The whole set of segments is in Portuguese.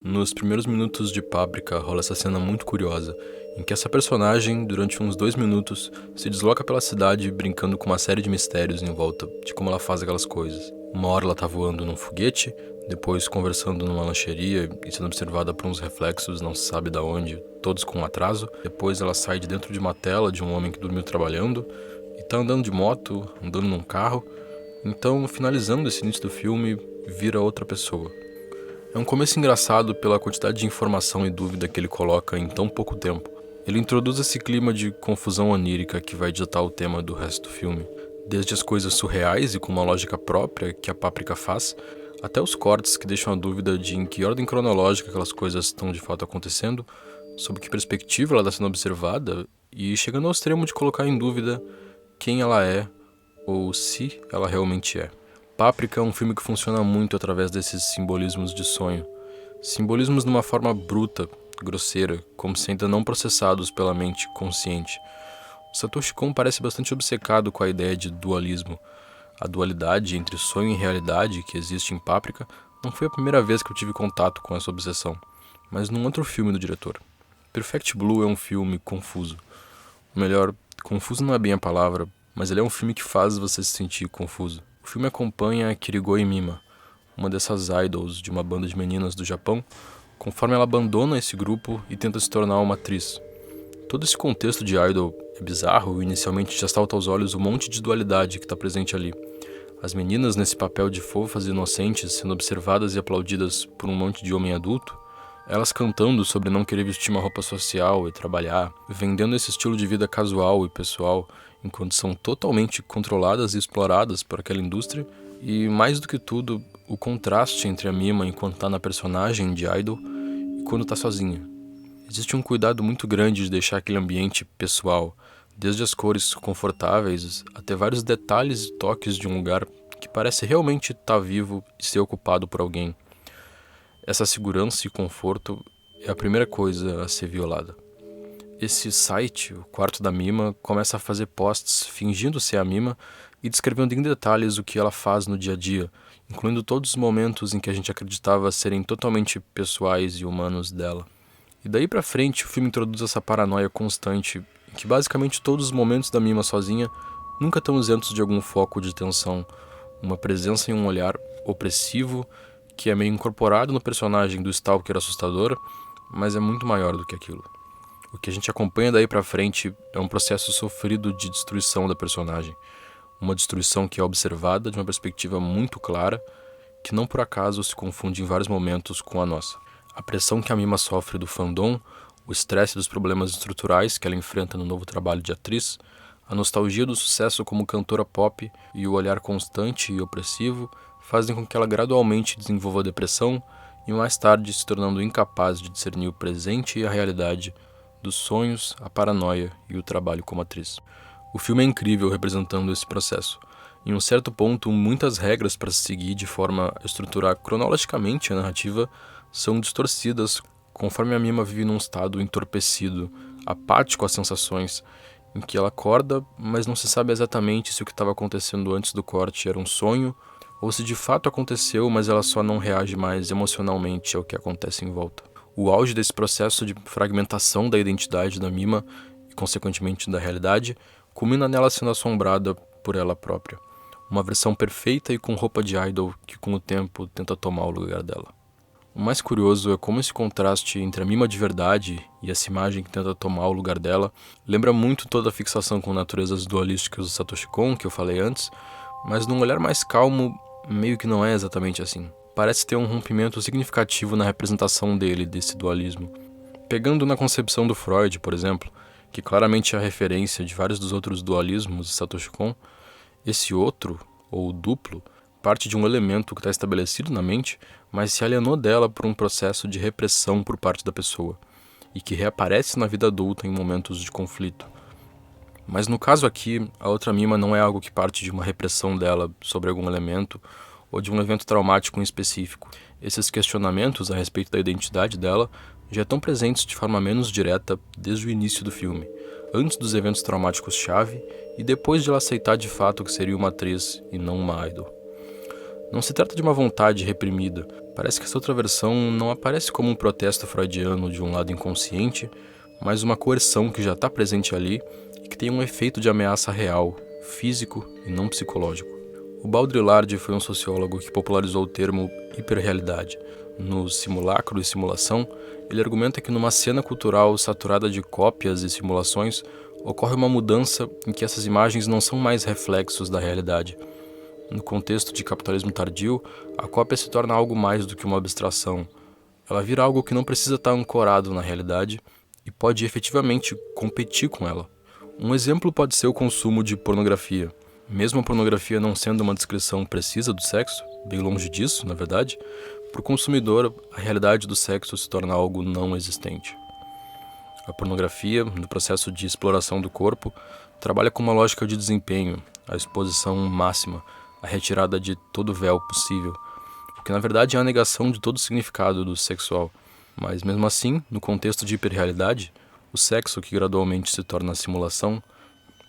Nos primeiros minutos de Páprica rola essa cena muito curiosa, em que essa personagem, durante uns 2 minutos, se desloca pela cidade brincando com uma série de mistérios em volta de como ela faz aquelas coisas. Uma hora ela tá voando num foguete, depois conversando numa lancheria e sendo observada por uns reflexos não se sabe da onde, todos com atraso. Depois ela sai de dentro de uma tela de um homem que dormiu trabalhando e tá andando de moto, andando num carro. Então, finalizando esse início do filme, vira outra pessoa. É um começo engraçado pela quantidade de informação e dúvida que ele coloca em tão pouco tempo. Ele introduz esse clima de confusão onírica que vai ditar o tema do resto do filme. Desde as coisas surreais e com uma lógica própria que a Páprica faz, até os cortes que deixam a dúvida de em que ordem cronológica aquelas coisas estão de fato acontecendo, sob que perspectiva ela está sendo observada, e chegando ao extremo de colocar em dúvida quem ela é ou se ela realmente é. Páprica é um filme que funciona muito através desses simbolismos de sonho. Simbolismos numa forma bruta, grosseira, como se ainda não processados pela mente consciente. O Satoshi Kon parece bastante obcecado com a ideia de dualismo. A dualidade entre sonho e realidade que existe em Páprica não foi a primeira vez que eu tive contato com essa obsessão, mas num outro filme do diretor. Perfect Blue é um filme confuso. Ou melhor, confuso não é bem a palavra, mas ele é um filme que faz você se sentir confuso. O filme acompanha a Kirigoi Mima, uma dessas idols de uma banda de meninas do Japão, conforme ela abandona esse grupo e tenta se tornar uma atriz. Todo esse contexto de idol é bizarro e inicialmente já salta aos olhos um monte de dualidade que está presente ali. As meninas nesse papel de fofas e inocentes sendo observadas e aplaudidas por um monte de homem adulto, elas cantando sobre não querer vestir uma roupa social e trabalhar, vendendo esse estilo de vida casual e pessoal, enquanto são totalmente controladas e exploradas por aquela indústria, e mais do que tudo, o contraste entre a Mima enquanto está na personagem de idol e quando está sozinha. Existe um cuidado muito grande de deixar aquele ambiente pessoal, desde as cores confortáveis até vários detalhes e toques de um lugar que parece realmente estar vivo e ser ocupado por alguém. Essa segurança e conforto é a primeira coisa a ser violada. Esse site, o quarto da Mima, começa a fazer posts fingindo ser a Mima e descrevendo em detalhes o que ela faz no dia a dia, incluindo todos os momentos em que a gente acreditava serem totalmente pessoais e humanos dela. E daí pra frente o filme introduz essa paranoia constante, em que basicamente todos os momentos da Mima sozinha nunca estão isentos de algum foco de tensão, uma presença e um olhar opressivo que é meio incorporado no personagem do Stalker assustador, mas é muito maior do que aquilo. O que a gente acompanha daí pra frente é um processo sofrido de destruição da personagem. Uma destruição que é observada de uma perspectiva muito clara, que não por acaso se confunde em vários momentos com a nossa. A pressão que a Mima sofre do fandom, o estresse dos problemas estruturais que ela enfrenta no novo trabalho de atriz, a nostalgia do sucesso como cantora pop e o olhar constante e opressivo fazem com que ela gradualmente desenvolva depressão e mais tarde se tornando incapaz de discernir o presente e a realidade, dos sonhos, a paranoia e o trabalho como atriz. O filme é incrível representando esse processo. Em um certo ponto, muitas regras para se seguir de forma a estruturar cronologicamente a narrativa são distorcidas conforme a Mima vive num estado entorpecido, apático às sensações, em que ela acorda, mas não se sabe exatamente se o que estava acontecendo antes do corte era um sonho ou se de fato aconteceu, mas ela só não reage mais emocionalmente ao que acontece em volta. O auge desse processo de fragmentação da identidade da Mima e, consequentemente, da realidade, culmina nela sendo assombrada por ela própria. Uma versão perfeita e com roupa de idol que, com o tempo, tenta tomar o lugar dela. O mais curioso é como esse contraste entre a Mima de verdade e essa imagem que tenta tomar o lugar dela lembra muito toda a fixação com naturezas dualísticas do Satoshi Kon, que eu falei antes, mas num olhar mais calmo, meio que não é exatamente assim. Parece ter um rompimento significativo na representação dele, desse dualismo. Pegando na concepção do Freud, por exemplo, que claramente é a referência de vários dos outros dualismos de Satoshi Kon, esse outro, ou duplo, parte de um elemento que está estabelecido na mente, mas se alienou dela por um processo de repressão por parte da pessoa, e que reaparece na vida adulta em momentos de conflito. Mas no caso aqui, a outra Mima não é algo que parte de uma repressão dela sobre algum elemento, ou de um evento traumático em específico. Esses questionamentos a respeito da identidade dela já estão presentes de forma menos direta desde o início do filme, antes dos eventos traumáticos-chave e depois de ela aceitar de fato que seria uma atriz e não uma idol. Não se trata de uma vontade reprimida. Parece que essa outra versão não aparece como um protesto freudiano de um lado inconsciente, mas uma coerção que já está presente ali e que tem um efeito de ameaça real, físico e não psicológico. O Baudrillard foi um sociólogo que popularizou o termo hiperrealidade. No Simulacro e Simulação, ele argumenta que numa cena cultural saturada de cópias e simulações, ocorre uma mudança em que essas imagens não são mais reflexos da realidade. No contexto de capitalismo tardio, a cópia se torna algo mais do que uma abstração. Ela vira algo que não precisa estar ancorado na realidade e pode efetivamente competir com ela. Um exemplo pode ser o consumo de pornografia. Mesmo a pornografia não sendo uma descrição precisa do sexo, bem longe disso, na verdade, para o consumidor, a realidade do sexo se torna algo não existente. A pornografia, no processo de exploração do corpo, trabalha com uma lógica de desempenho, a exposição máxima, a retirada de todo véu possível, o que na verdade é a negação de todo o significado do sexual. Mas mesmo assim, no contexto de hiperrealidade, o sexo que gradualmente se torna a simulação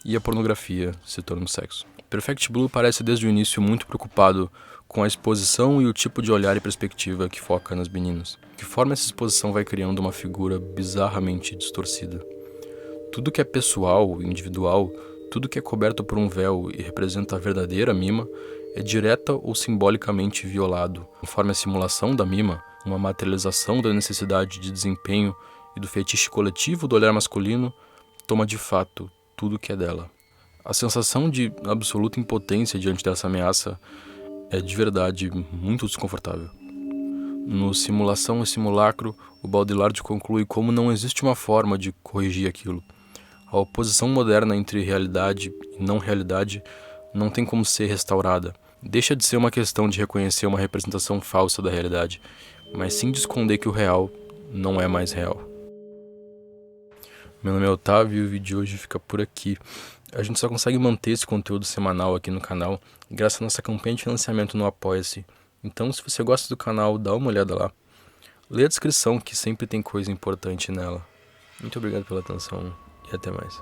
e a pornografia se torna o sexo. Perfect Blue parece desde o início muito preocupado com a exposição e o tipo de olhar e perspectiva que foca nas meninas. De que forma essa exposição vai criando uma figura bizarramente distorcida. Tudo que é pessoal, individual, tudo que é coberto por um véu e representa a verdadeira mima, é direta ou simbolicamente violado, conforme a simulação da mima, uma materialização da necessidade de desempenho e do fetiche coletivo do olhar masculino, toma de fato tudo que é dela. A sensação de absoluta impotência diante dessa ameaça é de verdade muito desconfortável. No Simulação e Simulacro, o Baudrillard conclui como não existe uma forma de corrigir aquilo. A oposição moderna entre realidade e não realidade não tem como ser restaurada. Deixa de ser uma questão de reconhecer uma representação falsa da realidade, mas sim de esconder que o real não é mais real. Meu nome é Otávio e o vídeo de hoje fica por aqui. A gente só consegue manter esse conteúdo semanal aqui no canal graças à nossa campanha de financiamento no Apoia-se. Então, se você gosta do canal, dá uma olhada lá. Lê a descrição que sempre tem coisa importante nela. Muito obrigado pela atenção e até mais.